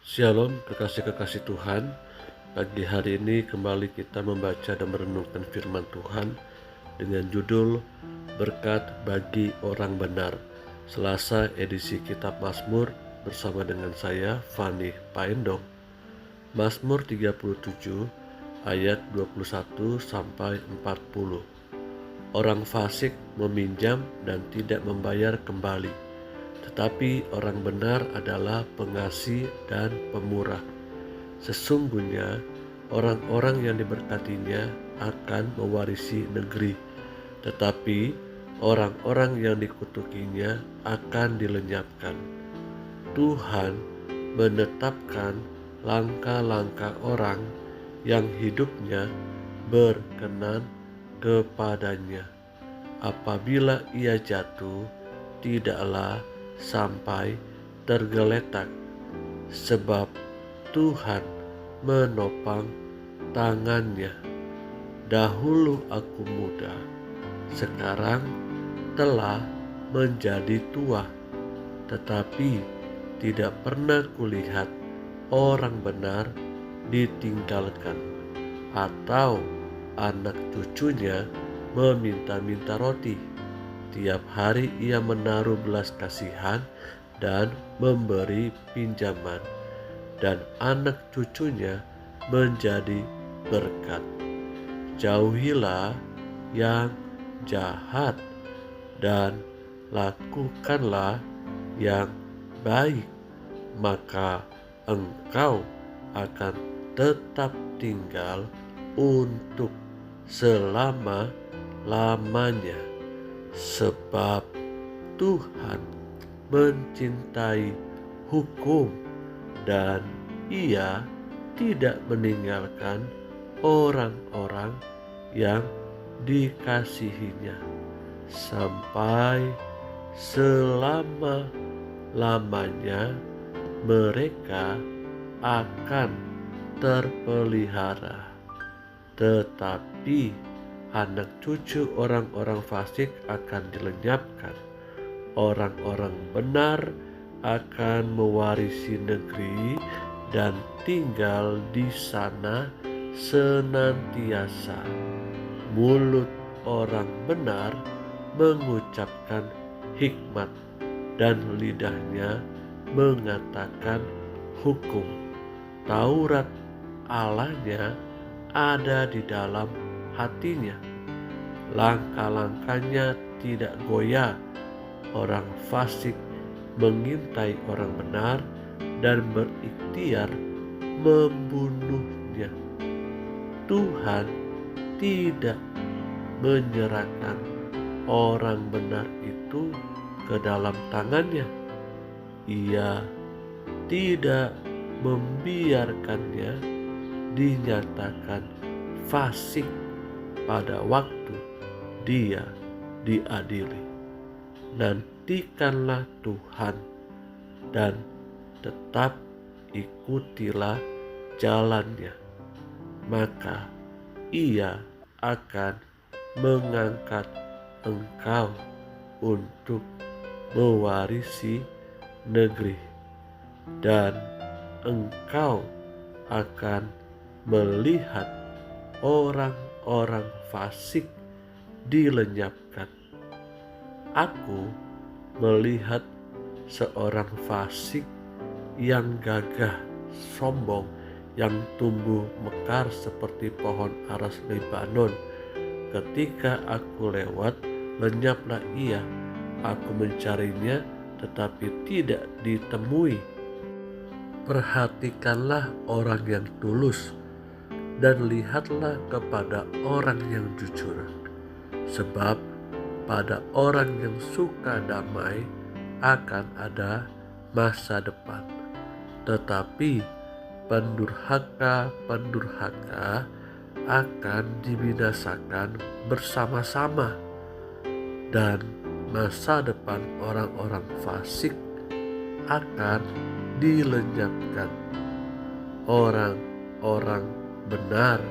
Shalom kekasih-kekasih Tuhan. Pagi hari ini kembali kita membaca dan merenungkan firman Tuhan dengan judul Berkat bagi orang benar, Selasa edisi Kitab Mazmur bersama dengan saya Fani Paendong. Mazmur 37 ayat 21 sampai 40. Orang fasik meminjam dan tidak membayar kembali, tetapi orang benar adalah pengasih dan pemurah. Sesungguhnya orang-orang yang diberkatinya akan mewarisi negeri, tetapi orang-orang yang dikutukinya akan dilenyapkan. Tuhan menetapkan langkah-langkah orang yang hidupnya berkenan kepadanya. Apabila ia jatuh, tidaklah sampai tergeletak, sebab Tuhan menopang tangannya. Dahulu aku muda, sekarang telah menjadi tua, tetapi tidak pernah kulihat orang benar ditinggalkan, atau anak cucunya meminta-minta roti. Tiap hari ia menaruh belas kasihan dan memberi pinjaman, dan anak cucunya menjadi berkat. Jauhilah yang jahat dan lakukanlah yang baik, maka engkau akan tetap tinggal untuk selama-lamanya. Sebab Tuhan mencintai hukum, dan Ia tidak meninggalkan orang-orang yang dikasihinya sampai selama-lamanya. Mereka akan terpelihara, tetapi anak cucu orang-orang fasik akan dilenyapkan. Orang-orang benar akan mewarisi negeri dan tinggal di sana senantiasa. Mulut orang benar mengucapkan hikmat, dan lidahnya mengatakan hukum. Taurat Allahnya ada di dalam hatinya. Langkah-langkahnya tidak goyah. Orang fasik mengintai orang benar dan berikhtiar membunuhnya. Tuhan tidak menyerahkan orang benar itu ke dalam tangannya. Ia tidak membiarkannya dinyatakan fasik pada waktu dia diadili. Nantikanlah Tuhan dan tetap ikutilah jalannya, maka Ia akan mengangkat engkau untuk mewarisi negeri, dan engkau akan melihat orang-orang fasik dilenyapkan. Aku melihat seorang fasik yang gagah, sombong, yang tumbuh mekar seperti pohon aras Lebanon. Ketika aku lewat, lenyaplah ia. Aku mencarinya, tetapi tidak ditemui. Perhatikanlah orang yang tulus, dan lihatlah kepada orang yang jujur. Sebab pada orang yang suka damai akan ada masa depan, tetapi pendurhaka akan dibinasakan bersama-sama. Dan masa depan orang-orang fasik akan dilenyapkan. Orang-orang benar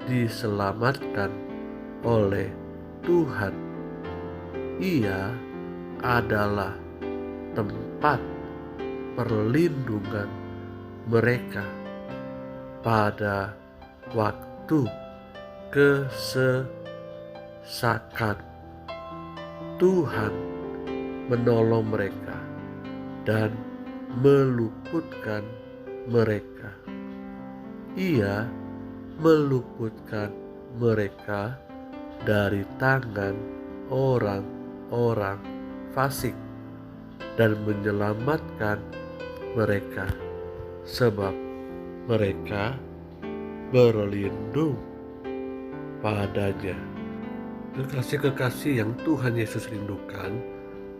diselamatkan oleh Tuhan. Ia adalah tempat perlindungan mereka pada waktu kesesakan. Tuhan menolong mereka dan meluputkan mereka. Ia meluputkan mereka dari tangan orang-orang fasik dan menyelamatkan mereka sebab mereka berlindung padanya. Kekasih-kekasih yang Tuhan Yesus rindukan,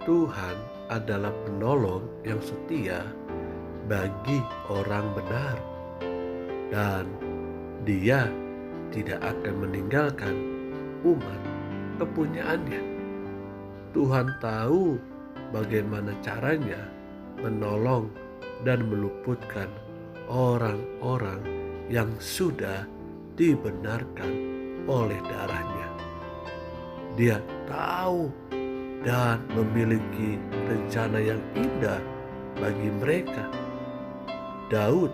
Tuhan adalah penolong yang setia bagi orang benar, dan Dia tidak akan meninggalkan umat kepunyaannya. Tuhan tahu bagaimana caranya menolong dan meluputkan orang-orang yang sudah dibenarkan oleh darahnya. Dia tahu dan memiliki rencana yang indah bagi mereka. Daud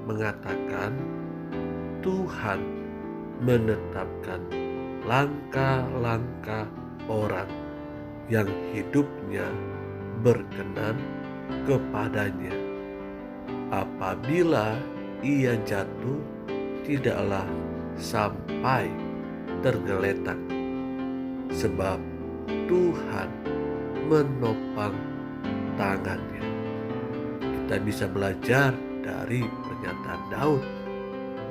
mengatakan, Tuhan menetapkan langkah-langkah orang yang hidupnya berkenan kepadanya. Apabila ia jatuh, tidaklah sampai tergeletak, sebab Tuhan menopang tangannya. Kita bisa belajar dari pernyataan Daud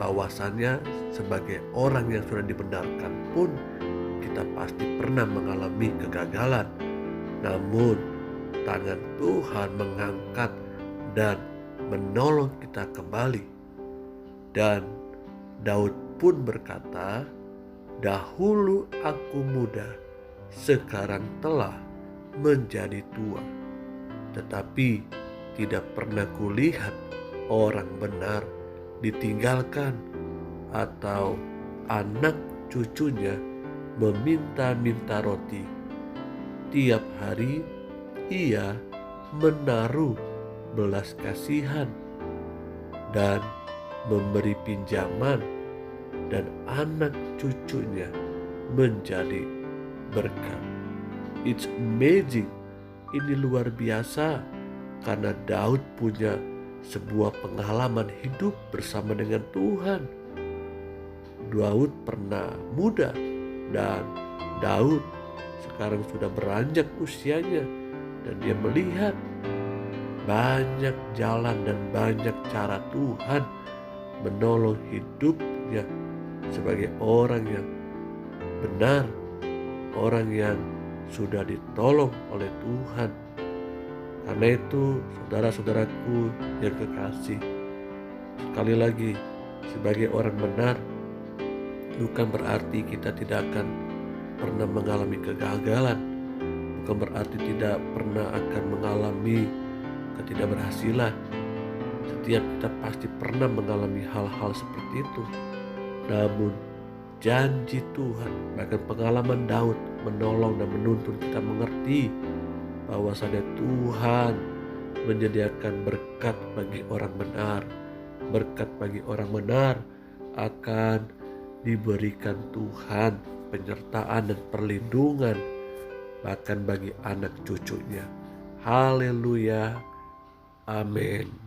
bahwasannya sebagai orang yang sudah dibenarkan pun kita pasti pernah mengalami kegagalan. Namun tangan Tuhan mengangkat dan menolong kita kembali. Dan Daud pun berkata, dahulu aku muda, sekarang telah menjadi tua, tetapi tidak pernah kulihat orang benar ditinggalkan atau anak cucunya meminta-minta roti. Tiap hari ia menaruh belas kasihan dan memberi pinjaman, dan anak cucunya menjadi berkat. It's amazing. Ini luar biasa karena Daud punya sebuah pengalaman hidup bersama dengan Tuhan. Daud pernah muda dan Daud sekarang sudah beranjak usianya, dan dia melihat banyak jalan dan banyak cara Tuhan menolong hidupnya sebagai orang yang benar, orang yang sudah ditolong oleh Tuhan. Karena itu, saudara-saudaraku yang kekasih, sekali lagi, sebagai orang benar bukan berarti kita tidak akan pernah mengalami kegagalan, bukan berarti tidak pernah akan mengalami ketidakberhasilan. Setiap kita pasti pernah mengalami hal-hal seperti itu. Namun janji Tuhan, bahkan pengalaman Daud menolong dan menuntun kita mengerti bahwasanya Tuhan menyediakan berkat bagi orang benar. Berkat bagi orang benar akan diberikan Tuhan penyertaan dan perlindungan, bahkan bagi anak cucunya. Haleluya. Amin.